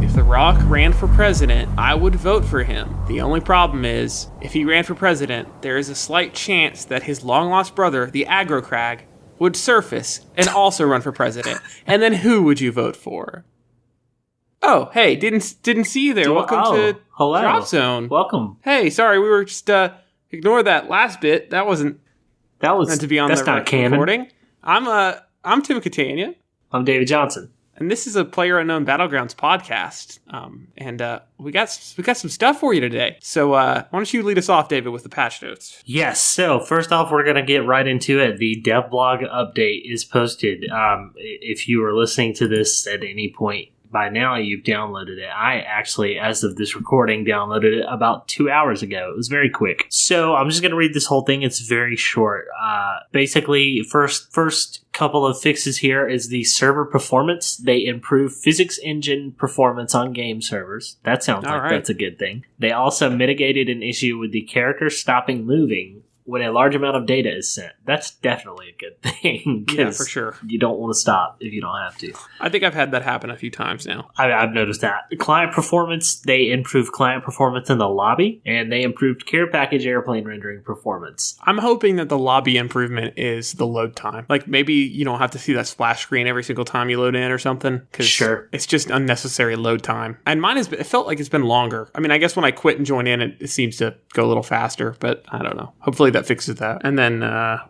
if The Rock ran for president, I would vote for him. The only problem is, if he ran for president, there is a slight chance that his long-lost brother, the Aggro Crag, would surface and also run for president. And then who would you vote for? Oh, hey, didn't see you there. Welcome to hello. Drop Zone. Welcome. Hey, sorry, we were just ignore that last bit. That was meant to be on the recording. I'm Tim Catania. I'm David Johnson. And this is a Player Unknown Battlegrounds podcast. And we got some stuff for you today. So why don't you lead us off, David, with the patch notes? Yes. So first off, we're going to get right into it. The devlog update is posted. If you are listening to this at any point by now, you've downloaded it. I actually, as of this recording, downloaded it about 2 hours ago. It was very quick. So I'm just going to read this whole thing. It's very short. Basically, first couple of fixes here is the server performance. They improve physics engine performance on game servers. That sounds like that's a good thing. They also mitigated an issue with the character stopping moving when a large amount of data is sent. That's definitely a good thing. Yeah, for sure. You don't want to stop if you don't have to. I think I've had that happen a few times now. I've noticed that. Client performance, they improved client performance in the lobby, and they improved care package airplane rendering performance. I'm hoping that the lobby improvement is the load time. Like, maybe you don't have to see that splash screen every single time you load in or something. Sure. It's just unnecessary load time. And mine it felt like it's been longer. I mean, I guess when I quit and join in, it seems to go a little faster, but I don't know. Hopefully that fixes that. And then,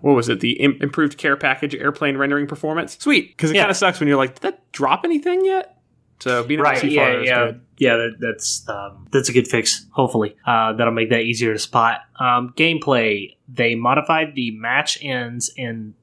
what was it? The improved care package airplane rendering performance. Sweet. Because it kind of sucks when you're like, did that drop anything yet? So being able to see far is good. Yeah, that's a good fix. Hopefully, that'll make that easier to spot. Gameplay. They modified the match ends in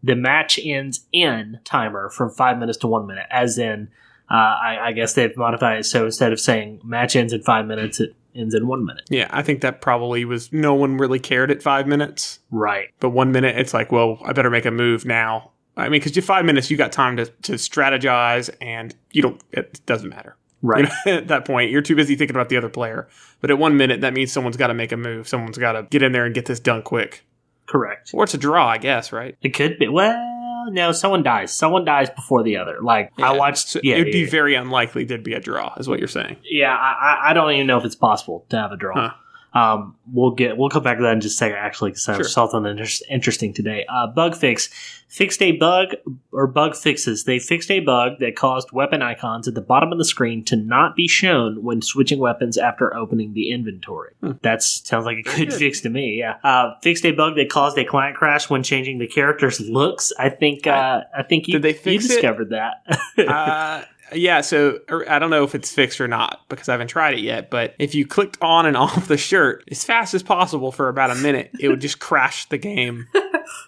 timer from 5 minutes to 1 minute. As in, I guess they've modified it so instead of saying match ends in 5 minutes, it ends in 1 minute. Yeah, I think that probably was no one really cared at 5 minutes. Right. But 1 minute, it's like, well, I better make a move now. I mean, because 5 minutes, you got time to strategize, and it doesn't matter. Right. At that point, you're too busy thinking about the other player. But at 1 minute, that means someone's got to make a move. Someone's got to get in there and get this done quick. Correct. Or it's a draw, I guess, right? It could be. Well, no, someone dies. Someone dies before the other. Like, yeah. I watched... So it would be very unlikely there'd be a draw, is what you're saying. Yeah, I don't even know if it's possible to have a draw. Huh. We'll come back to that in just a second, actually, because I saw something interesting today. Bug fix. Fixed a bug, or bug fixes. They fixed a bug that caused weapon icons at the bottom of the screen to not be shown when switching weapons after opening the inventory. That sounds like a good fix to me, yeah. Fixed a bug that caused a client crash when changing the character's looks. I think you discovered that. Yeah, so I don't know if it's fixed or not because I haven't tried it yet, but if you clicked on and off the shirt as fast as possible for about a minute, it would just crash the game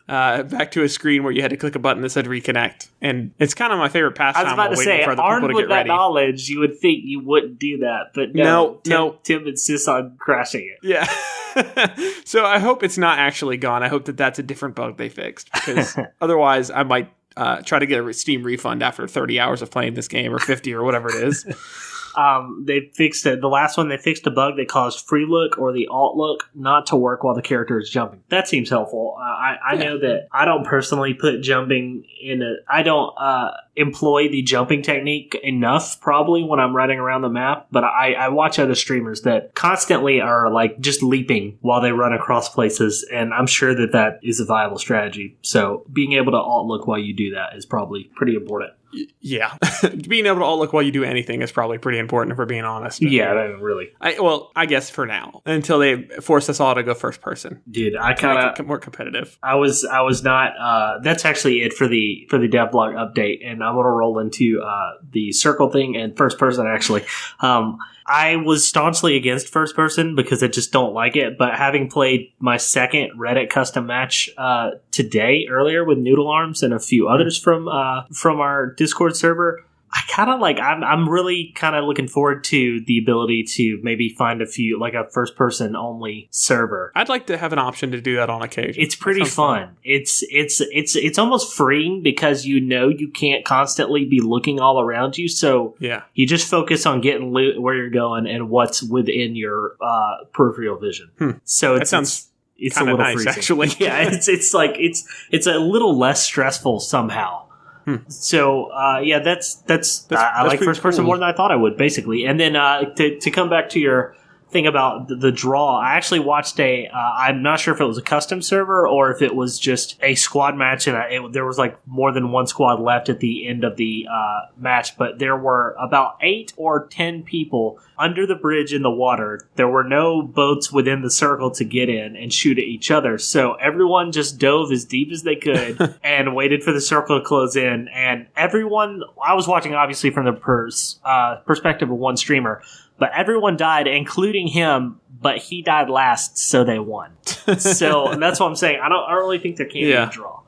back to a screen where you had to click a button that said reconnect. And it's kind of my favorite pastime. I was about to say, armed with that knowledge, you would think you wouldn't do that, but no. Tim insists on crashing it. Yeah. So I hope it's not actually gone. I hope that that's a different bug they fixed because otherwise I might try to get a Steam refund after 30 hours of playing this game or 50 or whatever it is. They fixed it. The last one, they fixed a bug that caused free look or the alt look not to work while the character is jumping. That seems helpful. I know that I don't personally put jumping I don't employ the jumping technique enough probably when I'm running around the map, but I watch other streamers that constantly are like just leaping while they run across places, and I'm sure that is a viable strategy. So being able to alt look while you do that is probably pretty important. Yeah. Being able to alt look while you do anything is probably pretty important if we're being honest. Yeah, really. I guess for now. Until they force us all to go first person. Dude, I kind of... more competitive. I was not... that's actually it for the devlog update, and I'm going to roll into the circle thing and first person, actually. I was staunchly against first person because I just don't like it, but having played my second Reddit custom match earlier with Noodle Arms and a few others from our Discord server, I kind of like, I'm really kind of looking forward to the ability to maybe find a first person only server. I'd like to have an option to do that on occasion. It's pretty fun. It's almost freeing because you can't constantly be looking all around you. So yeah, you just focus on getting loot where you're going and what's within your peripheral vision. So that sounds it's a little nice, freezing. Actually. Yeah, it's a little less stressful somehow. So yeah, that's I like first person more than I thought I would, basically. And then to come back to your thing about the draw, I actually watched I'm not sure if it was a custom server or if it was just a squad match, and there was like more than one squad left at the end of the match, but there were about 8 or 10 people under the bridge in the water. There were no boats within the circle to get in and shoot at each other, so everyone just dove as deep as they could and waited for the circle to close in. And everyone, I was watching obviously from the perspective of one streamer, but everyone died, including him, but he died last, so they won. So and that's what I'm saying. I don't really think there can be a draw.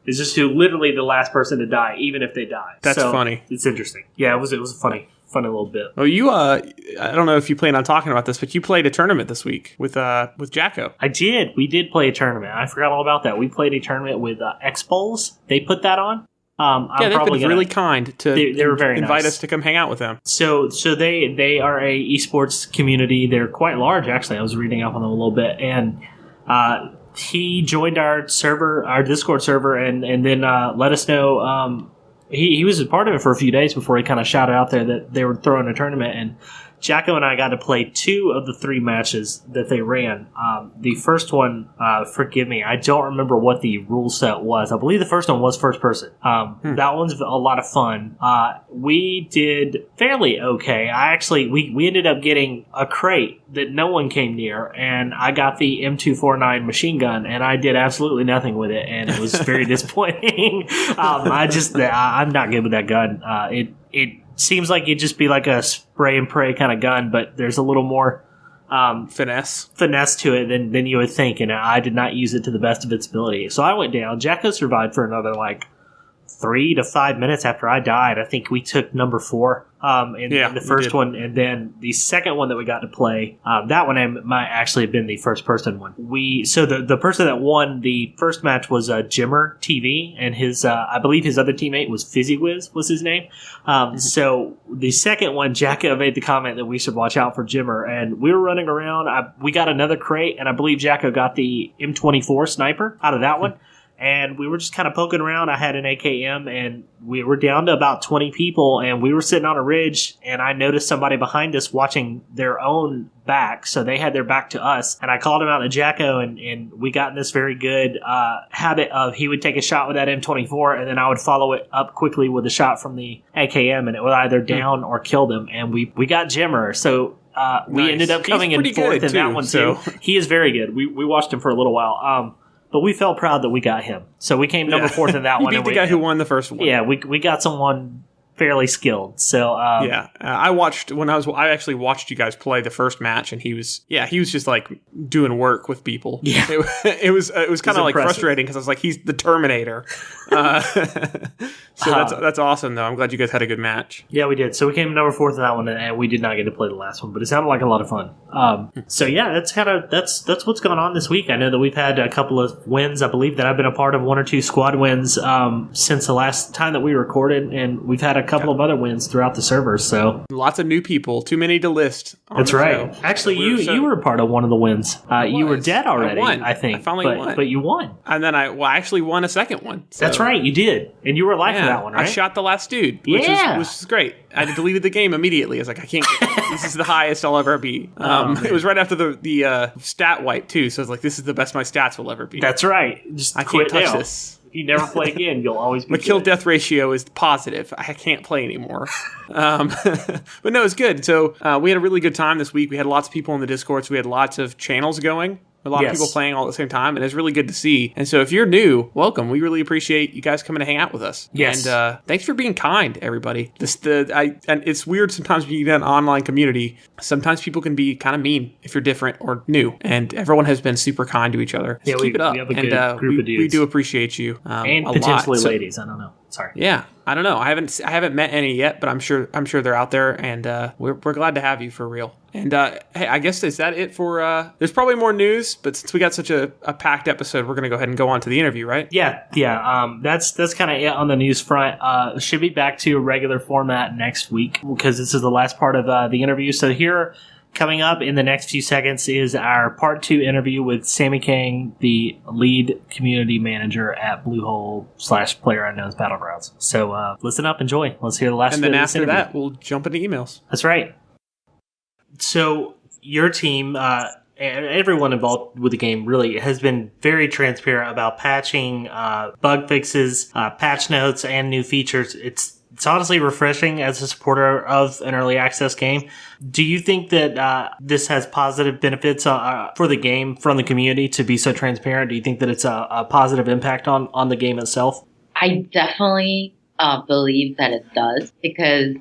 It's just literally the last person to die, even if they die. That's funny. It's interesting. Yeah, it was a funny little bit. Well, you I don't know if you plan on talking about this, but you played a tournament this week with Jacko. I did. We did play a tournament. I forgot all about that. We played a tournament with X-Bowls. They put that on. They've been really kind to they were very invite nice. us to come hang out with them. So they are a esports community. They're quite large, actually. I was reading up on them a little bit, and he joined our server, our Discord server, and then let us know. He was a part of it for a few days before he kind of shouted out there that they were throwing a tournament, and Jacko and I got to play 2 of the 3 matches that they ran. The first one, forgive me, I don't remember what the rule set was. I believe the first one was first person. That one's a lot of fun. We did fairly okay. We ended up getting a crate that no one came near, and I got the M249 machine gun, and I did absolutely nothing with it, and it was very disappointing. I'm not good with that gun. It seems like it'd just be like a spray and pray kind of gun, but there's a little more finesse to it than you would think, and I did not use it to the best of its ability. So I went down. Jacko survived for another 3 to 5 minutes after I died. I think we took number 4 in the first one, and then the second one that we got to play, that one might actually have been the first person one. So the person that won the first match was Jimmer TV, and his I believe his other teammate was FizzyWiz was his name. So the second one, Jacko made the comment that we should watch out for Jimmer, and we were running around. We got another crate, and I believe Jacko got the M24 sniper out of that one. And we were just kind of poking around. I had an AKM, and we were down to about 20 people, and we were sitting on a ridge, and I noticed somebody behind us watching their own back, so they had their back to us. And I called him out to Jacko, and we got in this very good habit of he would take a shot with that M24, and then I would follow it up quickly with a shot from the AKM, and it would either down or kill them. And we got Jimmer, so we ended up coming in fourth in that one, too. He is very good. We watched him for a little while. But we felt proud that we got him. So we came number 4th in that one. You beat the guy who won the first one. Yeah, we got someone fairly skilled. So I actually watched you guys play the first match, and he was just doing work with people. Yeah, it was kind of frustrating because I was like, he's the Terminator. So that's awesome though. I'm glad you guys had a good match. Yeah, we did. So we came number 4th in that one, and we did not get to play the last one, but it sounded like a lot of fun. So yeah, that's what's going on this week. I know that we've had a couple of wins. I believe that I've been a part of 1 or 2 squad wins since the last time that we recorded, and we've had a couple of other wins throughout the server. So lots of new people, too many to list. That's right. Show. Actually, you were a part of one of the wins. You were dead already. I think. I finally won, but you won. And then I actually won a second one. So. That's right, you did, and you were alive for that one, right? I shot the last dude, which was great. I deleted the game immediately. I was like, I can't. This is the highest I'll ever be. It was right after the stat wipe too, so I was like, this is the best my stats will ever be. That's right. I can't touch this. If you never play again, you'll always be My kill-death ratio is positive. I can't play anymore. But no, it's good. So we had a really good time this week. We had lots of people in the Discord, so we had lots of channels going. A lot of people playing all at the same time, and it's really good to see. And so if you're new, welcome. We really appreciate you guys coming to hang out with us. Yes. And thanks for being kind, everybody. And it's weird sometimes when you get an online community. Sometimes people can be kind of mean if you're different or new. And everyone has been super kind to each other. So keep it up. We have a good group of dudes. We do appreciate you. And potentially ladies. I don't know. Sorry. Yeah. I don't know. I haven't met any yet, but I'm sure they're out there, and we're glad to have you for real. And hey, I guess is that it for? There's probably more news, but since we got such a packed episode, we're gonna go ahead and go on to the interview, right? Yeah. That's kind of it on the news front. Should be back to a regular format next week because this is the last part of the interview. So here Coming up in the next few seconds is our part 2 interview with Sammie Kang, the lead community manager at Bluehole/PlayerUnknown'sbattlegrounds. So listen up, enjoy. Let's hear the last And bit then of this after interview. that, we'll jump into emails. That's right. So your team, everyone involved with the game really has been very transparent about patching, bug fixes, patch notes, and new features. It's honestly refreshing as a supporter of an early access game. Do you think that this has positive benefits for the game from the community to be so transparent? Do you think that it's a positive impact on the game itself? I definitely believe that it does because,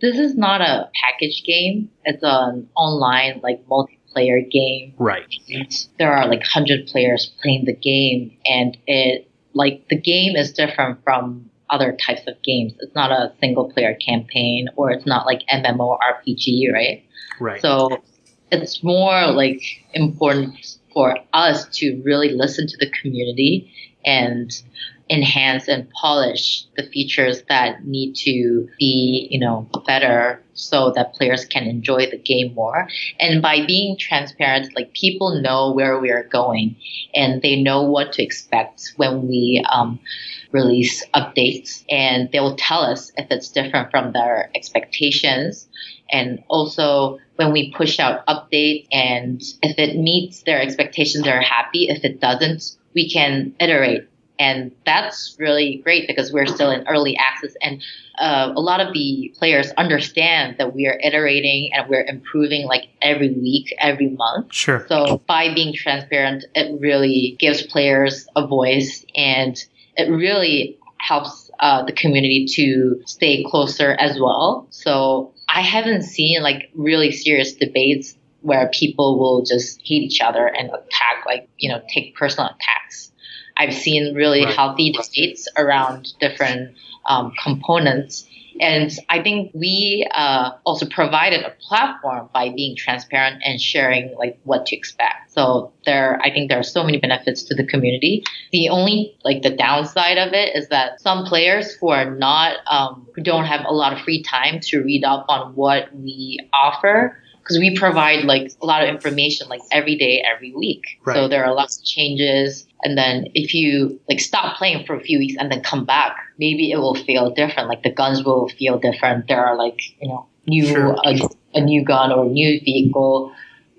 this is not a package game. It's an online, multiplayer game. Right. And there are 100 players playing the game, and the game is different from other types of games. It's not a single player campaign, or it's not like MMORPG, right? Right. So it's more important for us to really listen to the community and enhance and polish the features that need to be, better so that players can enjoy the game more. And by being transparent, people know where we are going and they know what to expect when we release updates, and they'll tell us if it's different from their expectations. And also when we push out updates, and if it meets their expectations, they're happy. If it doesn't, we can iterate. And that's really great because we're still in early access, and a lot of the players understand that we are iterating and we're improving every week, every month. Sure. So by being transparent, it really gives players a voice, and it really helps the community to stay closer as well. So I haven't seen really serious debates where people will just hate each other and attack, take personal attacks. I've seen really healthy debates around different components. And I think we also provided a platform by being transparent and sharing what to expect. So I think there are so many benefits to the community. The only the downside of it is that some players who are not who don't have a lot of free time to read up on what we offer, because we provide a lot of information every day, every week. Right. So there are lots of changes. And then if you stop playing for a few weeks and then come back, maybe it will feel different. The guns will feel different. There are new Sure. a new gun or a new vehicle.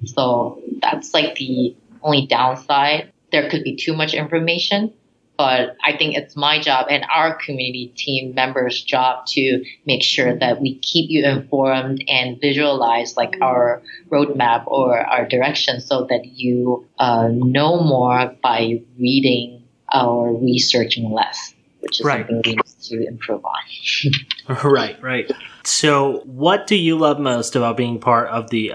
So that's the only downside. There could be too much information. But I think it's my job and our community team members' job to make sure that we keep you informed and visualize our roadmap or our direction so that you know more by reading or researching less, which is something we need to improve on. Right. So what do you love most about being part of the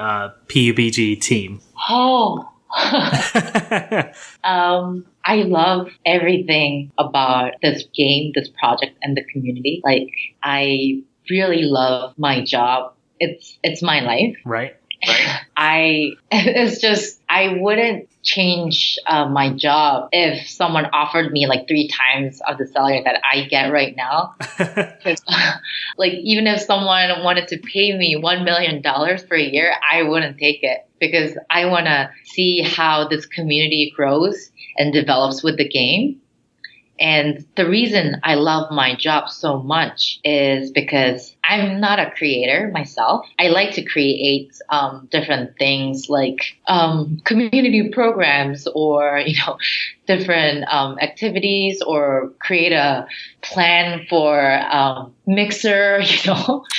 PUBG team? Oh, I love everything about this game, this project, and the community. I really love my job. It's my life. Right. It's just, I wouldn't change my job if someone offered me 3 times of the salary that I get right now. 'Cause, even if someone wanted to pay me $1 million for a year, I wouldn't take it because I want to see how this community grows and develops with the game. And the reason I love my job so much is because I'm not a creator myself. I like to create different things community programs or, different activities, or create a plan for mixer,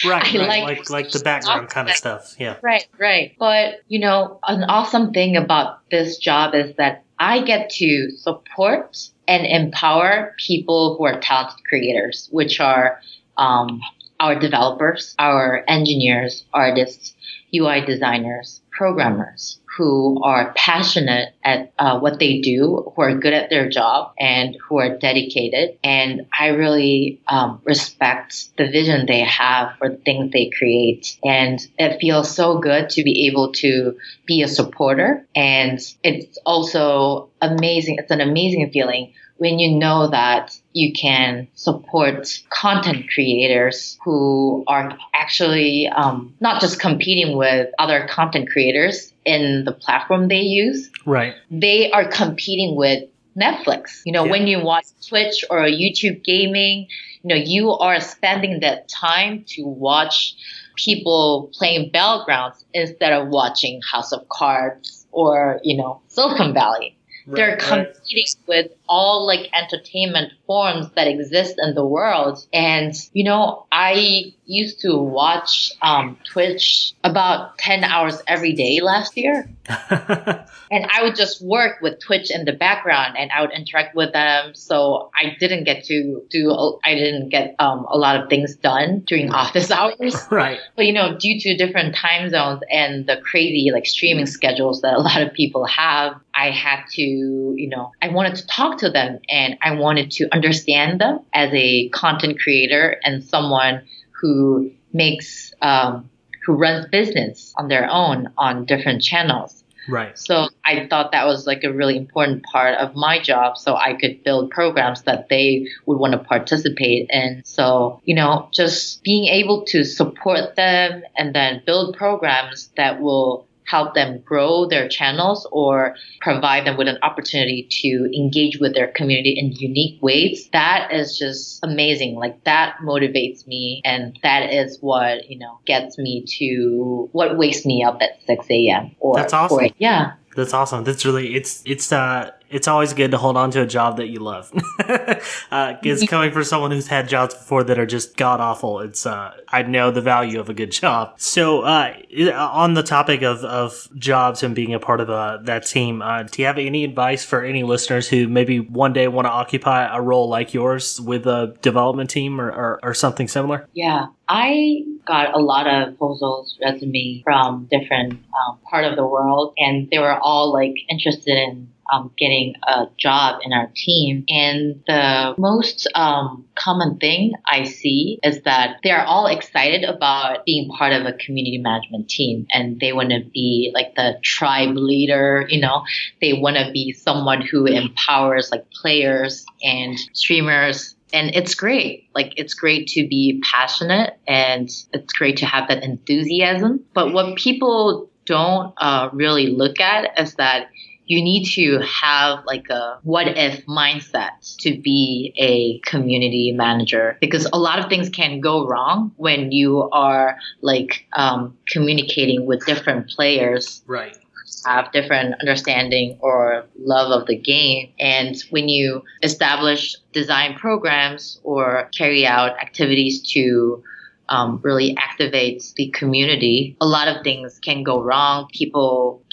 Right, I like the background kind of stuff. Yeah. Right. But, an awesome thing about this job is that I get to support and empower people who are talented creators, which are our developers, our engineers, artists, UI designers, programmers who are passionate at what they do, who are good at their job, and who are dedicated. And I really respect the vision they have for the things they create. And it feels so good to be able to be a supporter. And it's also amazing. It's an amazing feeling when you know that you can support content creators who are actually not just competing with other content creators in the platform they use. Right. They are competing with Netflix. When you watch Twitch or YouTube gaming, you are spending that time to watch people playing Battlegrounds instead of watching House of Cards or, Silicon Valley. They're competing with all like entertainment forms that exist in the world. And, I used to watch Twitch about 10 hours every day last year. And I would just work with Twitch in the background and I would interact with them. So I didn't get a lot of things done during office hours. Right. But, due to different time zones and the crazy like streaming schedules that a lot of people have, I had to, I wanted to talk to them and I wanted to understand them as a content creator and someone who who runs business on their own on different channels. Right. So I thought that was like a really important part of my job so I could build programs that they would want to participate in. So, just being able to support them and then build programs that will help them grow their channels or provide them with an opportunity to engage with their community in unique ways. That is just amazing. Like that motivates me. And that is what, gets me to what wakes me up at 6 a.m. That's awesome. Yeah. That's awesome. That's really, it's always good to hold on to a job that you love. It's coming from someone who's had jobs before that are just god awful. I know the value of a good job. So, on the topic of jobs and being a part of that team, do you have any advice for any listeners who maybe one day want to occupy a role like yours with a development team or something similar? Yeah. I got a lot of proposals, resumes from different part of the world, and they were all like interested in getting a job in our team. And the most common thing I see is that they're all excited about being part of a community management team, and they want to be like the tribe leader. They want to be someone who empowers like players and streamers. And it's great. Like, it's great to be passionate and it's great to have that enthusiasm. But what people don't really look at is that you need to have like a what if mindset to be a community manager, because a lot of things can go wrong when you are like communicating with different players. Right. Have different understanding or love of the game. And when you establish design programs or carry out activities to really activate the community, a lot of things can go wrong. People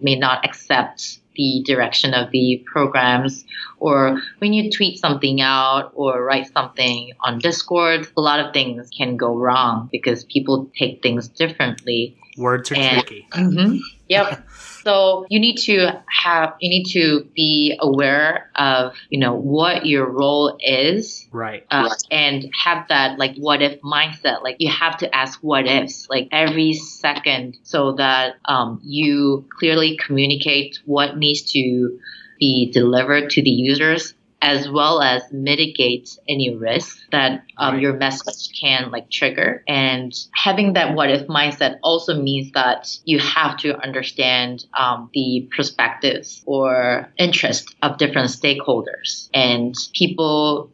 may not accept the direction of the programs, or when you tweet something out or write something on Discord, a lot of things can go wrong because people take things differently. Words are tricky. Mm-hmm, yep. So you need to be aware of, what your role is. Right. And have that like what if mindset. Like you have to ask what ifs like every second so that you clearly communicate what needs to be delivered to the users, as well as mitigate any risks that your message can like trigger. And having that what if mindset also means that you have to understand the perspectives or interest of different stakeholders. And people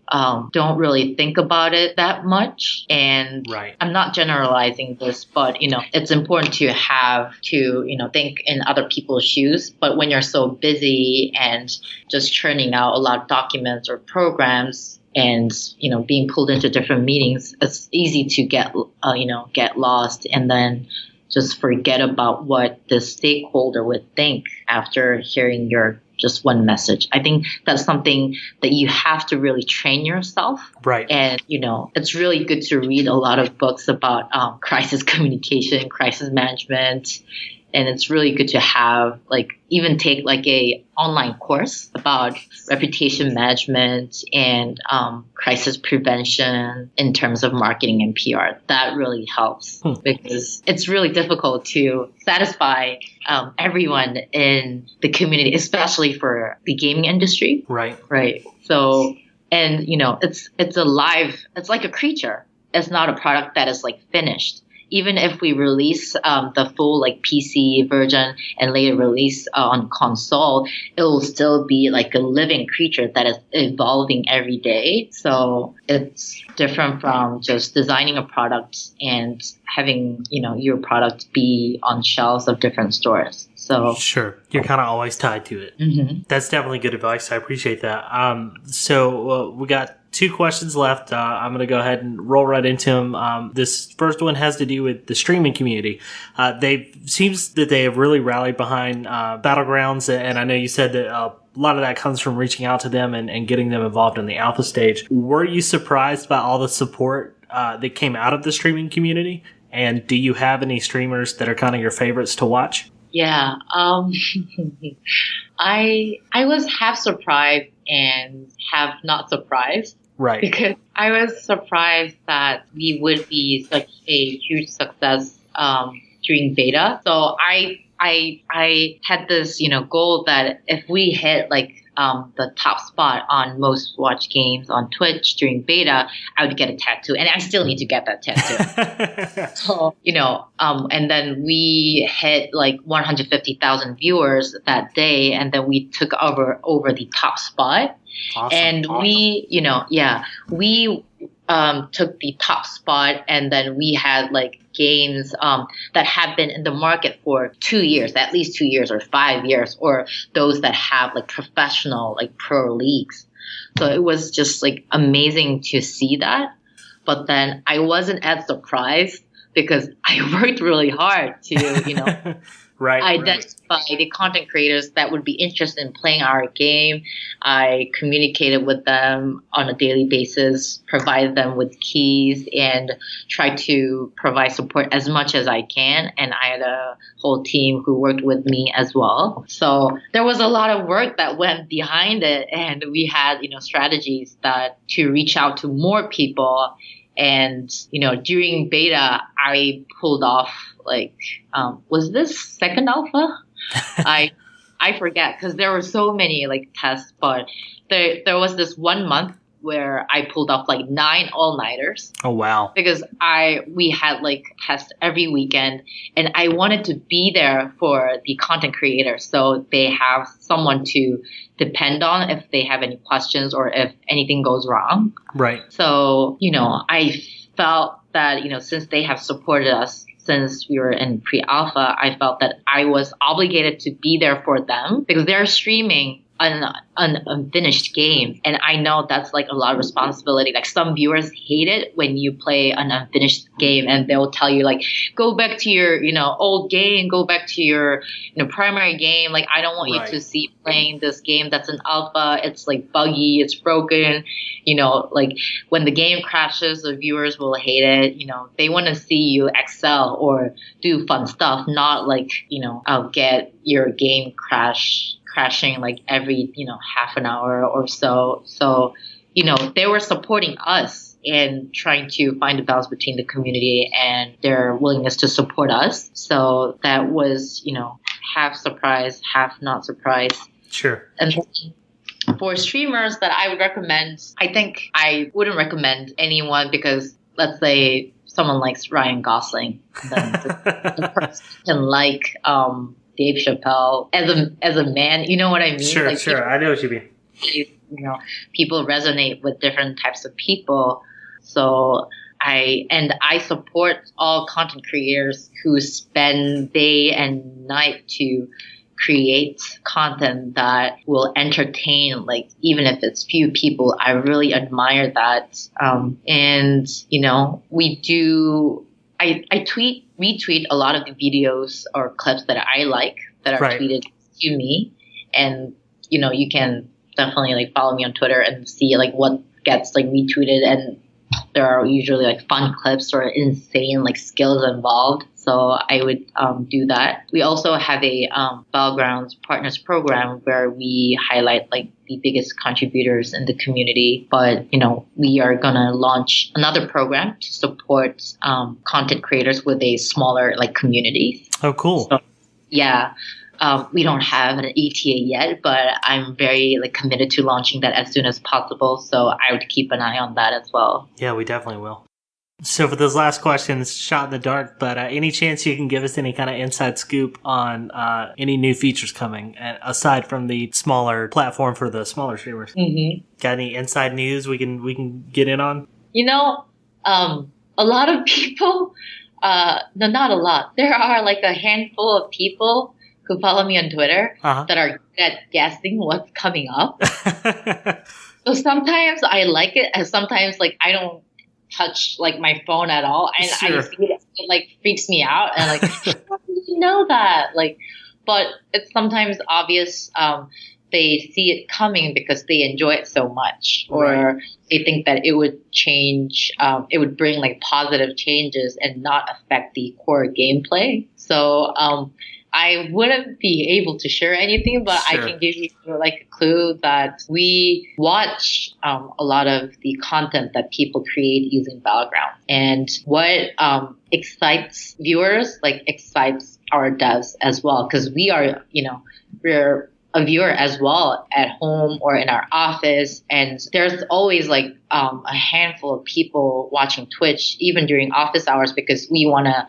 don't really think about it that much. And I'm not generalizing this, but it's important to have to think in other people's shoes. But when you're so busy and just churning out a lot of documents or programs and being pulled into different meetings, it's easy to get lost and then just forget about what the stakeholder would think after hearing your just one message. I think that's something that you have to really train yourself. Right. And, it's really good to read a lot of books about crisis communication, crisis management, And it's really good to have like even take like a online course about reputation management and crisis prevention in terms of marketing and PR. That really helps because it's really difficult to satisfy everyone in the community, especially for the gaming industry. Right. Right. So, and you know, it's it's like a creature. It's not a product that is like finished. Even if we release the full like PC version and later release on console, it will still be like a living creature that is evolving every day. So it's different from just designing a product and having, you know, your product be on shelves of different stores. So sure, you're kind of always tied to it. Mm-hmm. That's definitely good advice. I appreciate that. So we got 2 questions left. I'm going to go ahead and roll right into them. This first one has to do with the streaming community. Seems that they have really rallied behind Battlegrounds, and I know you said that a lot of that comes from reaching out to them and getting them involved in the alpha stage. Were you surprised by all the support that came out of the streaming community? And do you have any streamers that are kind of your favorites to watch? Yeah, I was half surprised and half not surprised. Right. Because I was surprised that we would be such a huge success during beta. So I had this, you know, goal that if we hit like the top spot on most watched games on Twitch during beta, I would get a tattoo, and I still need to get that tattoo. So, you know, and then we hit like 150,000 viewers that day, and then we took over the top spot. Awesome. And we, you know, we took the top spot, and then we had like games that have been in the market for 2 years, at least 2 years or 5 years, or those that have like professional, like pro leagues. So it was just like amazing to see that. But then I wasn't as surprised because I worked really hard to, you know, identify the content creators that would be interested in playing our game. I communicated with them on a daily basis, provided them with keys, and tried to provide support as much as I can. And I had a whole team who worked with me as well. So there was a lot of work that went behind it, and we had, you know, strategies that to reach out to more people. And, you know, during beta, I pulled off like, was this second alpha? I forget because there were so many like tests, but there was this 1 month where I pulled off like 9 all-nighters. Oh, wow. Because we had like tests every weekend, and I wanted to be there for the content creators so they have someone to depend on if they have any questions or if anything goes wrong. Right. So, you know, I felt that, you know, since they have supported us since we were in pre-alpha, I felt that I was obligated to be there for them because they're streaming an unfinished game, and I know that's like a lot of responsibility. Like some viewers hate it when you play an unfinished game, and they'll tell you like, go back to your, you know, old game, go back to your, you know, primary game. Like I don't want you to see playing this game that's an alpha. It's like buggy, it's broken. You know, like when the game crashes, the viewers will hate it. You know, they want to see you excel or do fun stuff, not like, you know, I'll get your game crashing like every, you know, half an hour or so. So, you know, they were supporting us and trying to find a balance between the community and their willingness to support us. So that was, you know, half surprised, half not surprised. Sure. And for streamers that I would recommend, I think I wouldn't recommend anyone because let's say someone likes Ryan Gosling, then the person can like Dave Chappelle as a man, you know what I mean? Sure, like, sure. I know what you mean. You know, people resonate with different types of people. So I support all content creators who spend day and night to create content that will entertain, like even if it's few people. I really admire that. And you know, I retweet a lot of the videos or clips that I like that are tweeted to me. And, you know, you can definitely like follow me on Twitter and see like what gets like retweeted and there are usually like fun clips or insane like skills involved. So I would do that. We also have a Battlegrounds Partners program where we highlight like the biggest contributors in the community. But, we are going to launch another program to support content creators with a smaller like community. Oh, cool. So, yeah. We don't have an ETA yet, but I'm very like committed to launching that as soon as possible. So I would keep an eye on that as well. Yeah, we definitely will. So for those last questions, shot in the dark, but any chance you can give us any kind of inside scoop on any new features coming, aside from the smaller platform for the smaller streamers? Mm-hmm. Got any inside news we can get in on? A lot of people, no, not a lot. There are like a handful of people who follow me on Twitter that are good at guessing what's coming up. So sometimes I like it, and sometimes like I don't touch like my phone at all, and sure. I see it like freaks me out, and like how did you know that? Like, but it's sometimes obvious. They see it coming because they enjoy it so much, or they think that it would change. It would bring like positive changes and not affect the core gameplay. So I wouldn't be able to share anything, but sure. I can give you like a clue that we watch a lot of the content that people create using Battlegrounds. And what excites viewers, like excites our devs as well, because we are, we're a viewer as well at home or in our office. And there's always like a handful of people watching Twitch, even during office hours, because we want to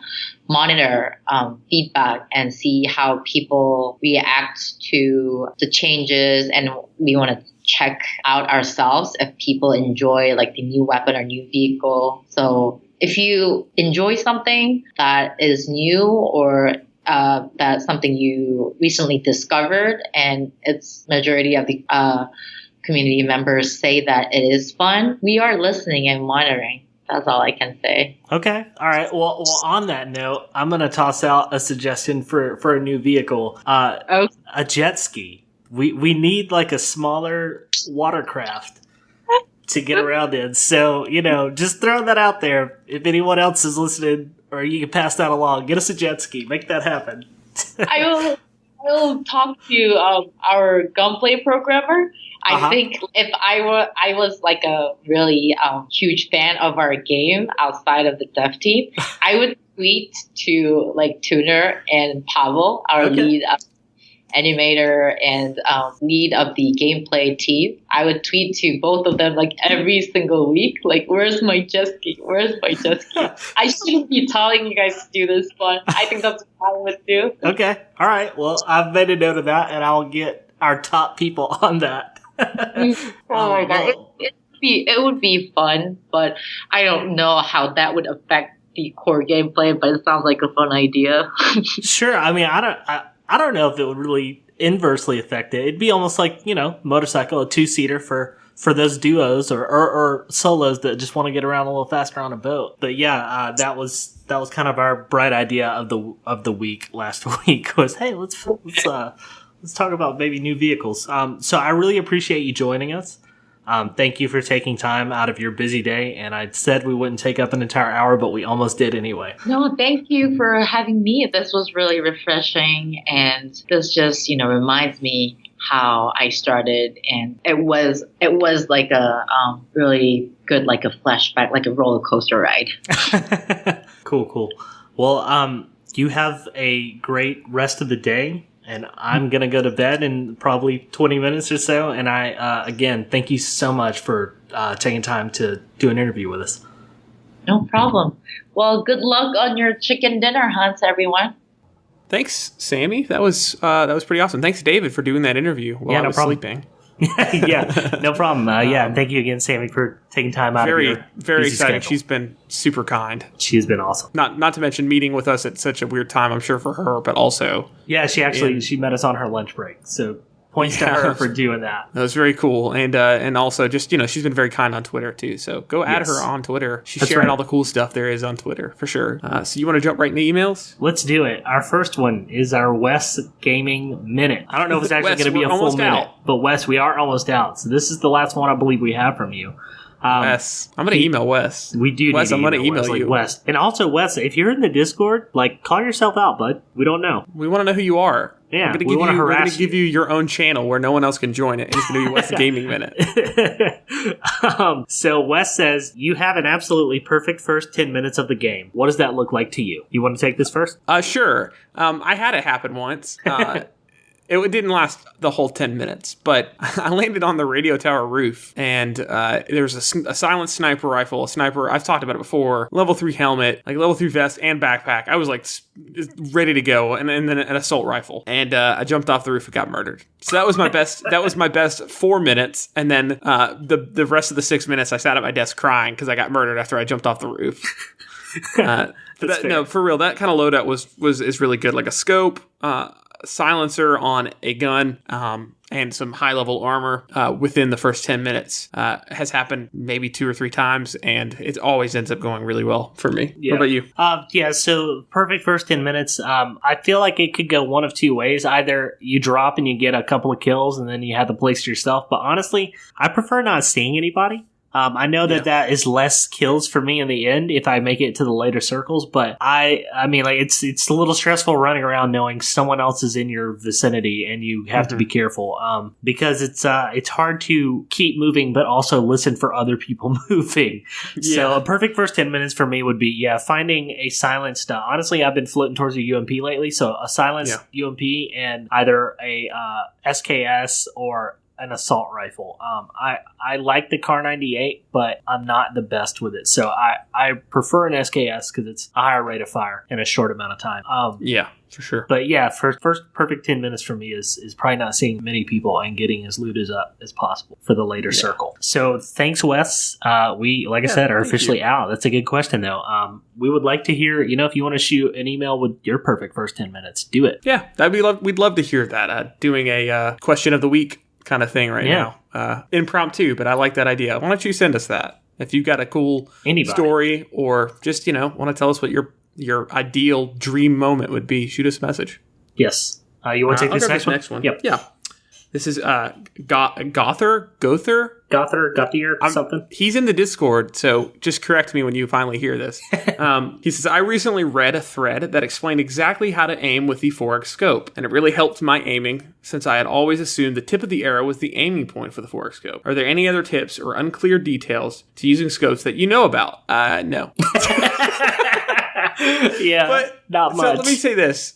monitor feedback and see how people react to the changes. And we want to check out ourselves if people enjoy like the new weapon or new vehicle. So if you enjoy something that is new or that's something you recently discovered, and its majority of the community members say that it is fun, we are listening and monitoring. That's all I can say. Okay. All right. Well, on that note, I'm going to toss out a suggestion for a new vehicle. A jet ski. We need like a smaller watercraft to get around in. So, just throw that out there. If anyone else is listening, or you can pass that along, get us a jet ski. Make that happen. I will talk to our gunplay programmer. I think if I was like a really huge fan of our game outside of the dev team, I would tweet to like Tuner and Pavel, our lead animator and lead of the gameplay team. I would tweet to both of them like every single week, like, where's my jet ski? Where's my jet ski? I shouldn't be telling you guys to do this, but I think that's what I would do. Okay. All right. Well, I've made a note of that, and I'll get our top people on that. Oh my God. It would be fun, but I don't know how that would affect the core gameplay, but it sounds like a fun idea. Sure. I mean, I don't know if it would really inversely affect it. It'd be almost like, motorcycle, a 2-seater for those duos or solos that just want to get around a little faster on a boat. But yeah, that was kind of our bright idea of the week last week was, hey, let's talk about maybe new vehicles. So I really appreciate you joining us. Thank you for taking time out of your busy day. And I said we wouldn't take up an entire hour, but we almost did anyway. No, thank you for having me. This was really refreshing. And this just, reminds me how I started. And it was like a really good, like a flashback, like a roller coaster ride. Cool. Well, you have a great rest of the day. And I'm going to go to bed in probably 20 minutes or so. And I, again, thank you so much for taking time to do an interview with us. No problem. Well, good luck on your chicken dinner hunts, everyone. Thanks, Sammie. That was pretty awesome. Thanks, David, for doing that interview while I was sleeping. Yeah, no problem. Thank you again, Sammie, for taking time out of your very exciting. schedule. She's been super kind. She's been awesome. Not to mention meeting with us at such a weird time, I'm sure, for her, but also... Yeah, she met us on her lunch break, so points to her for doing that. That was very cool. And also just, she's been very kind on Twitter too. So go add her on Twitter. She's sharing all the cool stuff there is on Twitter for sure. So you want to jump right into emails? Let's do it. Our first one is our Wes Gaming Minute. I don't know if it's actually going to be a full minute, but Wes, we are almost out. So this is the last one I believe we have from you. Wes. I'm going to email Wes. We do Wes, need I'm to going to email you. Wes. And also, Wes, if you're in the Discord, call yourself out, bud. We don't know. We want to know who you are. Yeah, we're going to give you your own channel where no one else can join it. It's going to be Wes Gaming Minute. So Wes says, you have an absolutely perfect first 10 minutes of the game. What does that look like to you? You want to take this first? Sure. I had it happen once. It didn't last the whole 10 minutes, but I landed on the radio tower roof, and there's a silent sniper rifle, a sniper. I've talked about it before. Level 3 helmet, level 3 vest and backpack. I was ready to go, and then an assault rifle. And I jumped off the roof and got murdered. So that was my best. That was my best 4 minutes, and then the rest of the 6 minutes I sat at my desk crying because I got murdered after I jumped off the roof. No, for real, that kind of loadout is really good. Like a scope, silencer on a gun, and some high-level armor within the first 10 minutes has happened maybe 2 or 3 times, and it always ends up going really well for me. Yeah. What about you? So perfect first 10 minutes. I feel like it could go one of two ways. Either you drop and you get a couple of kills, and then you have the place to yourself. But honestly, I prefer not seeing anybody. I know that is less kills for me in the end if I make it to the later circles, but I mean, it's a little stressful running around knowing someone else is in your vicinity and you have to be careful because it's hard to keep moving but also listen for other people moving. Yeah. So a perfect first 10 minutes for me would be finding a silenced. Honestly, I've been floating towards a UMP lately, so a silenced UMP and either a SKS or an assault rifle. I like the Kar 98, but I'm not the best with it. So I prefer an SKS because it's a higher rate of fire in a short amount of time. Yeah, for sure. But first perfect 10 minutes for me is probably not seeing many people and getting as loot as possible for the later circle. So thanks, Wes. We, like I said, are officially out. That's a good question, though. We would like to hear, if you want to shoot an email with your perfect first 10 minutes, do it. Yeah, we'd love to hear that. Doing a question of the week kind of thing now. Impromptu, but I like that idea. Why don't you send us that? If you've got a cool story or just, want to tell us what your ideal dream moment would be, shoot us a message. Yes. You want to take this next one? Yep. Yeah. This is Gother, something. He's in the Discord, so just correct me when you finally hear this. He says, I recently read a thread that explained exactly how to aim with the 4X scope, and it really helped my aiming since I had always assumed the tip of the arrow was the aiming point for the 4X scope. Are there any other tips or unclear details to using scopes that you know about? No. But not much. So let me say this.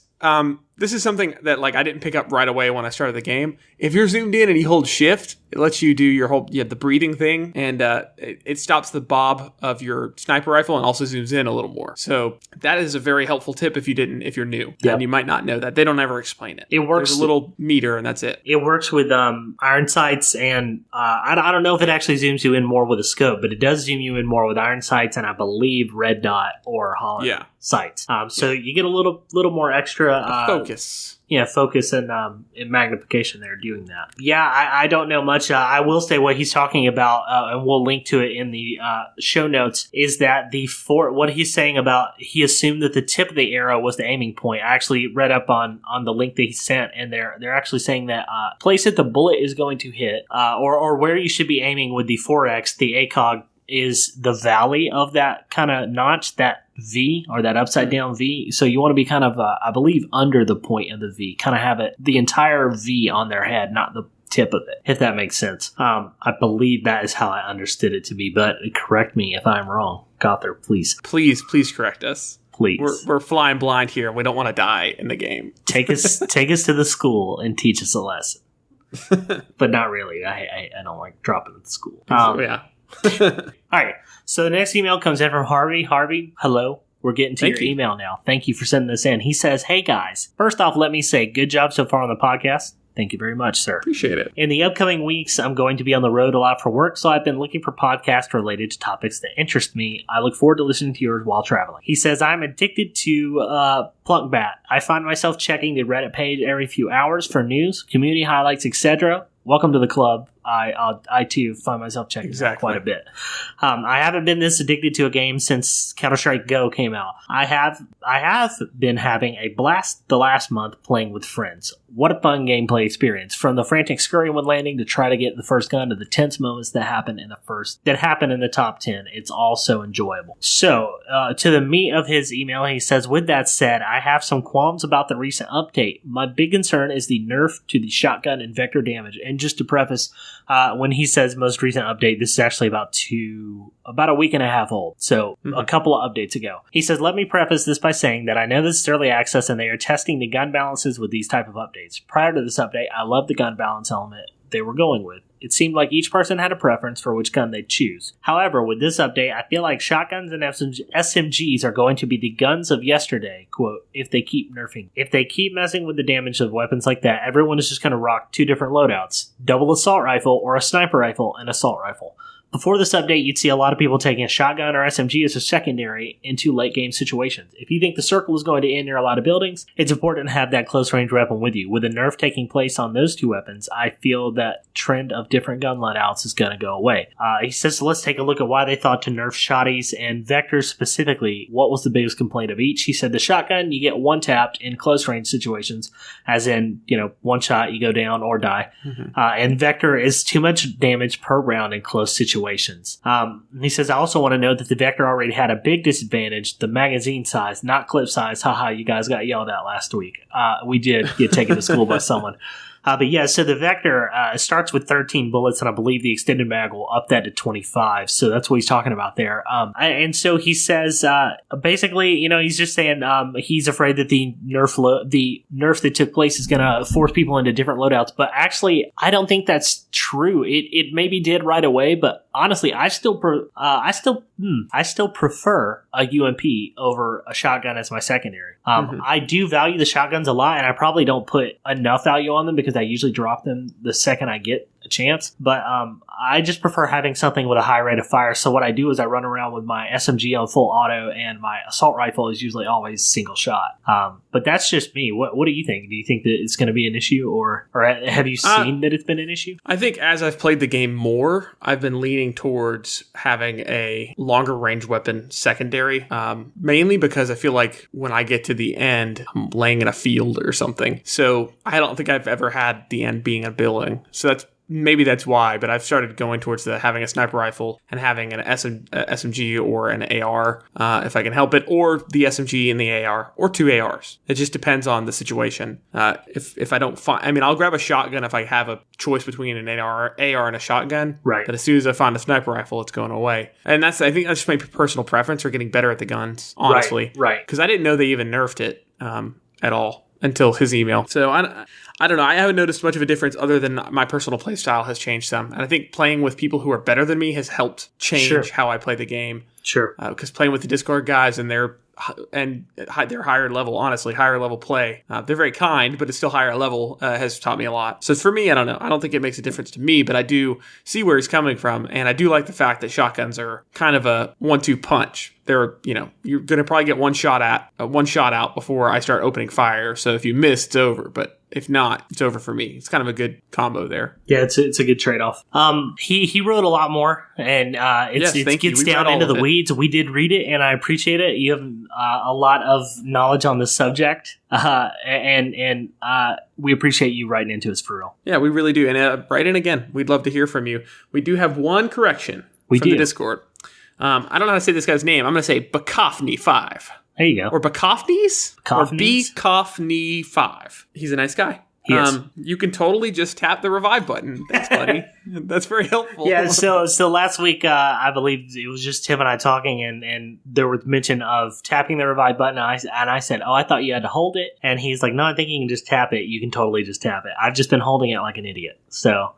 This is something that I didn't pick up right away when I started the game. If you're zoomed in and you hold shift, it lets you do your whole the breathing thing, and it stops the bob of your sniper rifle and also zooms in a little more. So that is a very helpful tip if you're new. Yep. And you might not know that. They don't ever explain it. It works. There's a little meter and that's it. It works with iron sights, and I don't know if it actually zooms you in more with a scope, but it does zoom you in more with iron sights and I believe red dot or hollow sights. So you get a little more extra focus. Focus and magnification there doing that. Yeah, I don't know much. I will say what he's talking about, and we'll link to it in the show notes, is that what he's saying about he assumed that the tip of the arrow was the aiming point. I actually read up on the link that he sent, and they're actually saying that place that the bullet is going to hit, or where you should be aiming with the 4X, the ACOG, is the valley of that kind of notch, that V or that upside down V. So you want to be kind of, I believe, under the point of the V, kind of have the entire V on their head, not the tip of it, if that makes sense. I believe that is how I understood it to be, but correct me if I'm wrong. Gother, please. Please correct us. Please. We're flying blind here. We don't want to die in the game. Take us to the school and teach us a lesson. But not really. I don't like dropping at the school. Yeah. All right. So the next email comes in from Harvey. Harvey, hello. We're getting to your email now. Thank you for sending this in. He says, hey guys, first off, let me say good job so far on the podcast. Thank you very much, sir. Appreciate it. In the upcoming weeks, I'm going to be on the road a lot for work, so I've been looking for podcasts related to topics that interest me. I look forward to listening to yours while traveling. He says, I'm addicted to Plunkbat. I find myself checking the Reddit page every few hours for news, community highlights, etc. Welcome to the club. I too find myself checking that quite a bit. I haven't been this addicted to a game since Counter-Strike Go came out. I have been having a blast the last month playing with friends. What a fun gameplay experience! From the frantic scurrying when landing to try to get the first gun to the tense moments that happen in the top 10. It's all so enjoyable. So, to the meat of his email, he says, with that said, I have some qualms about the recent update. My big concern is the nerf to the shotgun and vector damage. And just to preface, when he says most recent update, this is actually about a week and a half old. So a couple of updates ago. He says, let me preface this by saying that I know this is early access and they are testing the gun balances with these type of updates. Prior to this update, I loved the gun balance element they were going with. It seemed like each person had a preference for which gun they'd choose. However, with this update, I feel like shotguns and SMGs are going to be the guns of yesterday, quote, if they keep nerfing. If they keep messing with the damage of weapons like that, everyone is just going to rock 2 different loadouts, double assault rifle or a sniper rifle and assault rifle. Before this update, you'd see a lot of people taking a shotgun or SMG as a secondary into late-game situations. If you think the circle is going to end near a lot of buildings, it's important to have that close-range weapon with you. With a nerf taking place on those 2 weapons, I feel that trend of different gun loadouts is going to go away. He says, so let's take a look at why they thought to nerf shotties and vectors specifically. What was the biggest complaint of each? He said the shotgun, you get one-tapped in close-range situations, as in, one shot, you go down or die. And vector is too much damage per round in close situations. He says, I also want to note that the Vector already had a big disadvantage, the magazine size, not clip size. Haha, you guys got yelled at last week. We did get taken to school by someone. But yeah, so the Vector starts with 13 bullets, and I believe the extended mag will up that to 25. So that's what he's talking about there. And so he says, basically, he's just saying he's afraid that the nerf that took place is going to force people into different loadouts. But actually, I don't think that's true. It maybe did right away, but honestly, I still prefer a UMP over a shotgun as my secondary. I do value the shotguns a lot, and I probably don't put enough value on them because I usually drop them the second I get a chance. But I just prefer having something with a high rate of fire. So what I do is I run around with my SMG on full auto, and my assault rifle is usually always single shot. But that's just me. What do you think? Do you think that it's going to be an issue, or have you seen that it's been an issue? I think as I've played the game more, I've been leaning towards having a longer range weapon secondary, mainly because I feel like when I get to the end, I'm laying in a field or something. So I don't think I've ever had the end being a building. So maybe that's why, but I've started going towards having a sniper rifle and having an SMG or an AR, if I can help it, or the SMG and the AR, or 2 ARs. It just depends on the situation. If I don't find, I'll grab a shotgun if I have a choice between an AR and a shotgun. Right. But as soon as I find a sniper rifle, it's going away. And I think that's just my personal preference for getting better at the guns, honestly. Right. Because I didn't know they even nerfed it at all until his email. So I don't know. I haven't noticed much of a difference other than my personal play style has changed some. And I think playing with people who are better than me has helped change how I play the game. Sure. Because playing with the Discord guys and they're higher level, honestly, higher level play. They're very kind, but it's still higher level, has taught me a lot. So for me, I don't know. I don't think it makes a difference to me, but I do see where he's coming from. And I do like the fact that shotguns are kind of a 1-2 punch. They're, you're going to probably get one shot out before I start opening fire. So if you miss, it's over. But if not, it's over for me. It's kind of a good combo there. Yeah, it's a good trade-off. He wrote a lot more, and it gets down into the weeds. We did read it, and I appreciate it. You have a lot of knowledge on the subject, and we appreciate you writing into us for real. Yeah, we really do. And write in again. We'd love to hear from you. We do have one correction from the Discord. I don't know how to say this guy's name. I'm going to say Bakofny5. There you go. Or Bakofnies? Or Bakofny5. He's a nice guy. You can totally just tap the revive button. Thanks, buddy. That's very helpful. Yeah, so last week, I believe it was just Tim and I talking, and there was mention of tapping the revive button, and I said, I thought you had to hold it. And he's like, no, I think you can just tap it. You can totally just tap it. I've just been holding it like an idiot. So,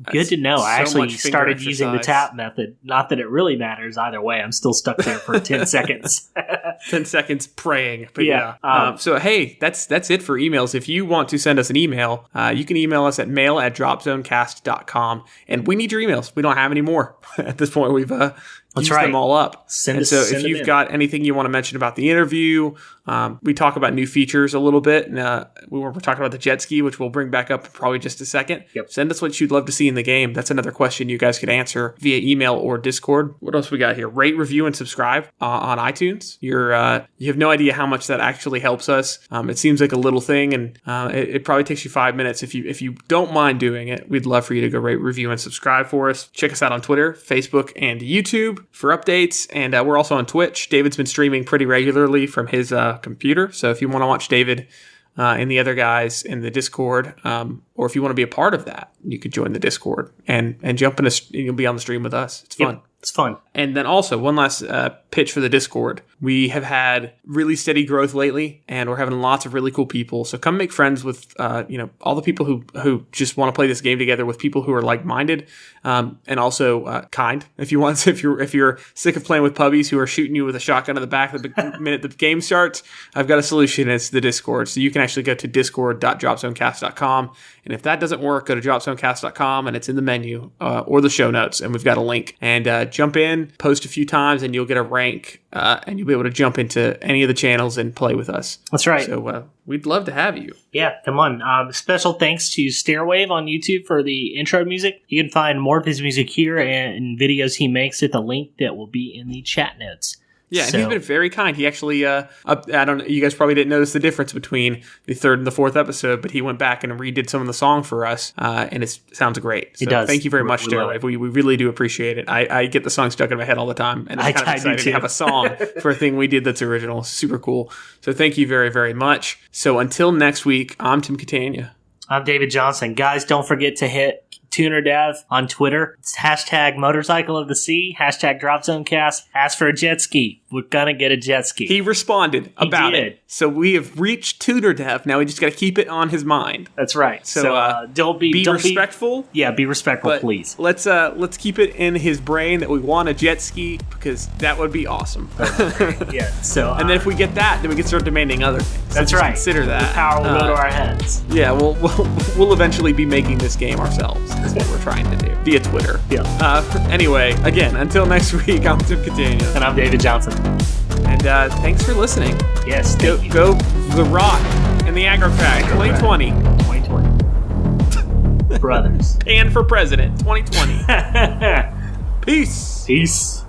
good to know. I actually started using the tap method. Not that it really matters either way. I'm still stuck there for 10 seconds. 10 seconds praying. But yeah. So, hey, that's it for emails. If you want to send us an email, you can email us at mail@dropzonecast.com. And we need your emails. We don't have any more at this point. use them all up. If you've in. got anything you want to mention about the interview, we talk about new features a little bit. And we're talking about the jet ski, which we'll bring back up in probably just a second. Yep. Send us what you'd love to see in the game. That's another question you guys could answer via email or Discord. What else we got here? Rate, review, and subscribe on iTunes. You have no idea how much that actually helps us. It seems like a little thing, and it probably takes you 5 minutes. If you don't mind doing it, we'd love for you to go rate, review, and subscribe for us. Check us out on Twitter, Facebook, and YouTube for updates. And we're also on Twitch. David's been streaming pretty regularly from his computer. So if you want to watch David and the other guys in the Discord, or if you want to be a part of that, you could join the Discord and jump in. You'll be on the stream with us. It's fun. Yep, it's fun. And then also one last pitch for the Discord. We have had really steady growth lately, and we're having lots of really cool people. So come make friends with all the people who just want to play this game together, with people who are like-minded and also kind. If you want, if you're sick of playing with puppies who are shooting you with a shotgun in the back the minute the game starts, I've got a solution. It's the Discord. So you can actually go to discord.dropzonecast.com, and if that doesn't work, go to dropzonecast.com, and it's in the menu or the show notes, and we've got a link. And jump in, post a few times, and you'll get a rank, and you'll be able to jump into any of the channels and play with us. That's right. So we'd love to have you. Yeah, come on. Special thanks to Stairwave on YouTube for the intro music. You can find more of his music here and videos he makes at the link that will be in the chat notes. Yeah, and he's been very kind. He actually, I don't know, you guys probably didn't notice the difference between the third and the fourth episode, but he went back and redid some of the song for us, and it sounds great. So it does. Thank you very much, Stairwave. We really do appreciate it. I get the song stuck in my head all the time, and I'm kind of excited to have a song for a thing we did that's original. Super cool. So thank you very, very much. So until next week, I'm Tim Catania. I'm David Johnson. Guys, don't forget to hit TunerDev on Twitter. It's hashtag motorcycle of the sea, hashtag DropZoneCast. Ask for a jet ski. We're gonna get a jet ski. He responded about it. So we have reached TunerDev. Now we just got to keep it on his mind. That's right. So don't be respectful. Be respectful, please. Let's keep it in his brain that we want a jet ski, because that would be awesome. Yeah. So and then if we get that, then we can start demanding other things. That's right. Consider that. The power will go to our heads. Yeah. We'll eventually be making this game ourselves. That's what we're trying to do via Twitter. Yeah. Anyway, again, until next week, I'm Tim Catania. And I'm David Johnson. And thanks for listening. Yes, go The Rock and the Aggro Crag 2020. 2020. Brothers. And for president 2020. Peace. Peace.